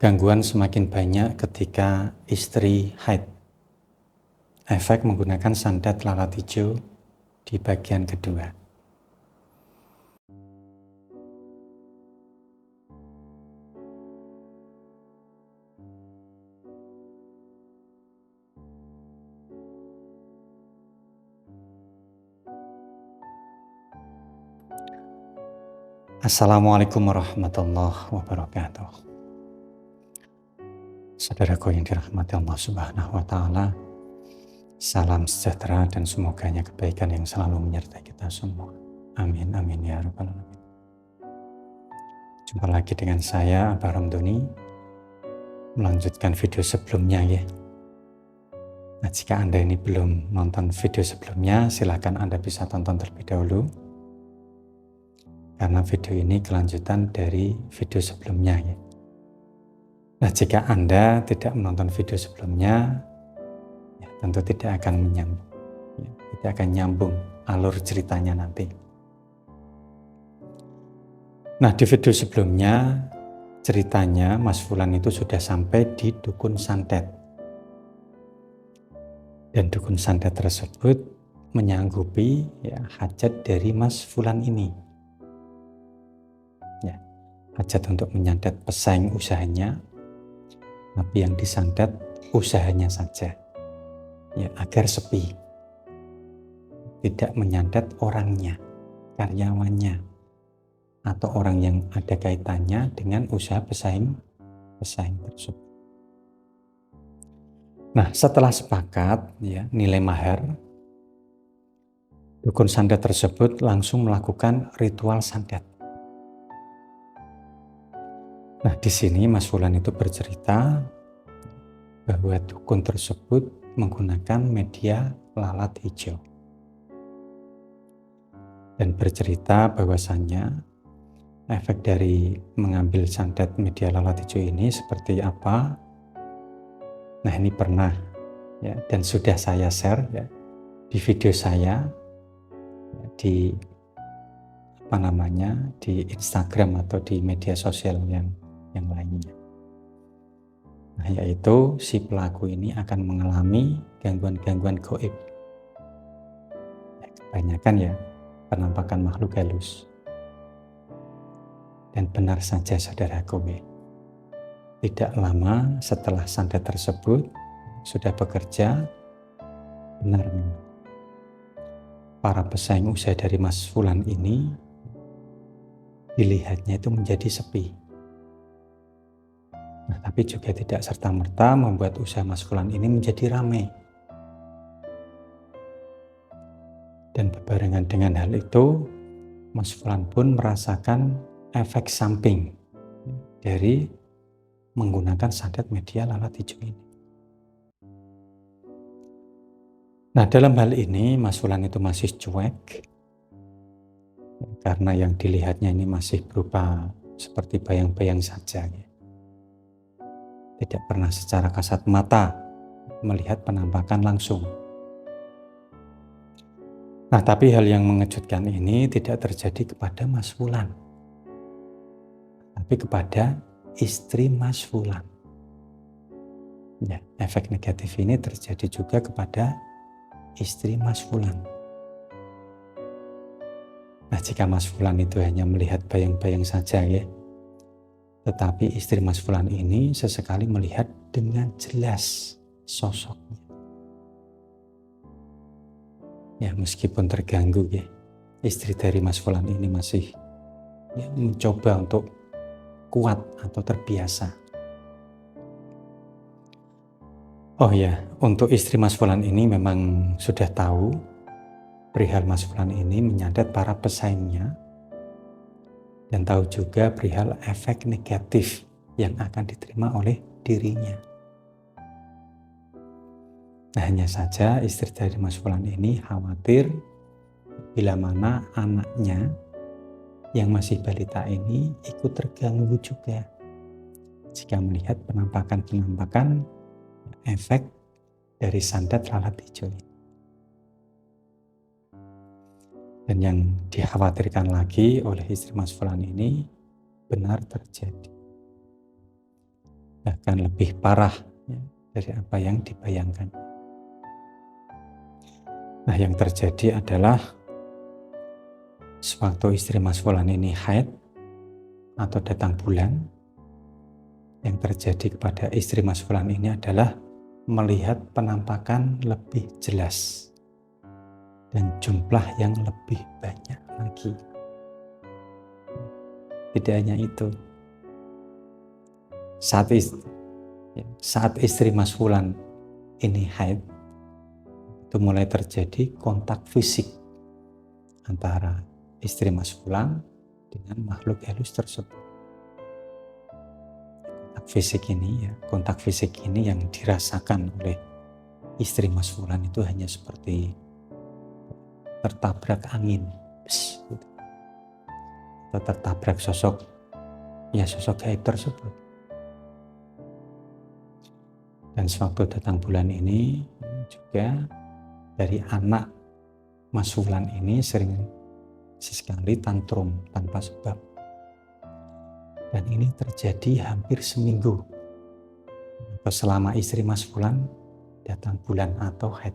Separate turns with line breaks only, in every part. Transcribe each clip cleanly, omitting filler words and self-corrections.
Gangguan semakin banyak ketika istri haid. Efek menggunakan santet lalat hijau di bagian kedua. Assalamualaikum warahmatullahi wabarakatuh. Saudaraku yang dirahmati Allah Subhanahu wa Ta'ala, salam sejahtera dan semoganya kebaikan yang selalu menyertai kita semua. Amin, amin ya rabbal alamin. Jumpa lagi dengan saya, Abah Ramdhani, melanjutkan video sebelumnya ya. Nah, jika Anda ini belum nonton video sebelumnya, silakan Anda bisa tonton terlebih dahulu. Karena video ini kelanjutan dari video sebelumnya ya. Nah, jika Anda tidak menonton video sebelumnya, ya, tentu tidak akan menyambung, ya, tidak akan nyambung alur ceritanya nanti. Nah, di video sebelumnya ceritanya Mas Fulan itu sudah sampai di dukun santet. Dan dukun santet tersebut menyanggupi ya, hajat dari Mas Fulan ini. Ya, hajat untuk menyantet pesaing usahanya, tapi yang disantet usahanya saja, ya, agar sepi, tidak menyantet orangnya, karyawannya, atau orang yang ada kaitannya dengan usaha pesaing tersebut. Nah, setelah sepakat ya nilai mahar, dukun santet tersebut langsung melakukan ritual santet. Nah, di sini Mas Fulan itu bercerita bahwa dukun tersebut menggunakan media lalat hijau. Dan bercerita bahwasannya efek dari mengambil santet media lalat hijau ini seperti apa. Nah, ini pernah ya, dan sudah saya share ya, di video saya ya, di di Instagram atau di media sosial yang lainnya. Nah, yaitu si pelaku ini akan mengalami gangguan-gangguan gaib. Ya, kebanyakan ya penampakan makhluk halus. Dan benar saja saudaraku, tidak lama setelah santet tersebut sudah bekerja, benar memang para pesaing usaha dari Mas Fulan ini dilihatnya itu menjadi sepi. Nah, tapi juga tidak serta-merta membuat usaha Mas Fulan ini menjadi ramai. Dan berbarengan dengan hal itu, Mas Fulan pun merasakan efek samping dari menggunakan santet media lalat hijau ini. Nah, dalam hal ini Mas Fulan itu masih cuek, karena yang dilihatnya ini masih berupa seperti bayang-bayang saja. Tidak pernah secara kasat mata melihat penampakan langsung. Nah, tapi hal yang mengejutkan ini tidak terjadi kepada Mas Fulan, tapi kepada istri Mas Fulan. Ya, efek negatif ini terjadi juga kepada istri Mas Fulan. Nah, jika Mas Fulan itu hanya melihat bayang-bayang saja ya, tetapi istri Mas Fulan ini sesekali melihat dengan jelas sosoknya. Ya, meskipun terganggu ya, istri dari Mas Fulan ini masih ya, mencoba untuk kuat atau terbiasa. Oh ya, untuk istri Mas Fulan ini memang sudah tahu perihal Mas Fulan ini menyantet para pesaingnya, dan tahu juga perihal efek negatif yang akan diterima oleh dirinya. Nah, hanya saja istri dari Mas Fulan ini khawatir bila mana anaknya yang masih balita ini ikut terganggu juga jika melihat penampakan efek dari santet lalat hijau ini. Dan yang dikhawatirkan lagi oleh istri Mas Fulan ini benar terjadi. bahkan lebih parah ya, dari apa yang dibayangkan. Nah, yang terjadi adalah sewaktu istri Mas Fulan ini haid atau datang bulan, yang terjadi kepada istri Mas Fulan ini adalah melihat penampakan lebih jelas dan jumlah yang lebih banyak lagi. Tidak hanya itu, saat istri Mas Fulan ini haid, itu mulai terjadi kontak fisik antara istri Mas Fulan dengan makhluk halus tersebut. Kontak fisik ini yang dirasakan oleh istri Mas Fulan itu hanya seperti tertabrak angin, gitu. Atau tertabrak sosok gaib tersebut. Dan sewaktu datang bulan ini juga dari anak Mas Fulan ini sering sekali tantrum tanpa sebab. Dan ini terjadi hampir seminggu atau selama istri Mas Fulan datang bulan atau haid.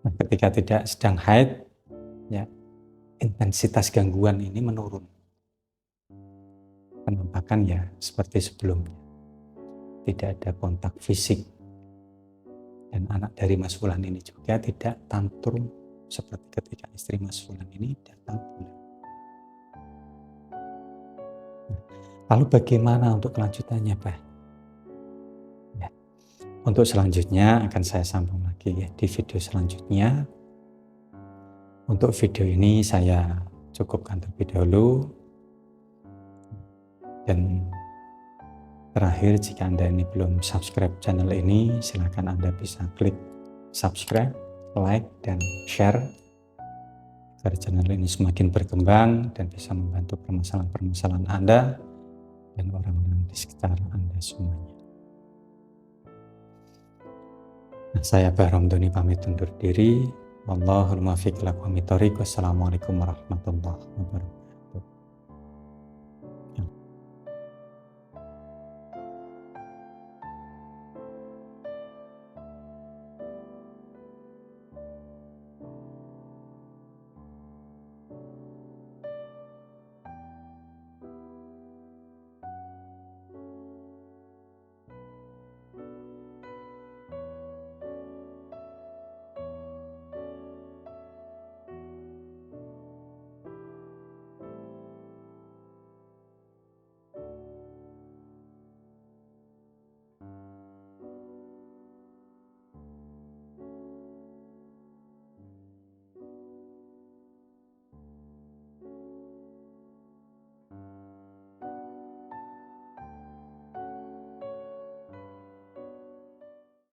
Nah, ketika tidak sedang haid, ya, intensitas gangguan ini menurun. Penampakan ya seperti sebelumnya, tidak ada kontak fisik, dan anak dari Mas Fulan ini juga tidak tantrum seperti ketika istri Mas Fulan ini datang bulan. Lalu bagaimana untuk kelanjutannya, Pak? Ya, untuk selanjutnya akan saya sambung lagi ya di video selanjutnya. Untuk video ini saya cukupkan terlebih dahulu. Dan terakhir, jika Anda ini belum subscribe channel ini, silakan Anda bisa klik subscribe, like, dan share agar channel ini semakin berkembang dan bisa membantu permasalahan-permasalahan Anda dan orang-orang di sekitar Anda semuanya. Nah, saya Bahrom Doni pamit undur diri. Wallahul muwaffiq ila aqwamit thoriq. Wassalamualaikum warahmatullahi wabarakatuh.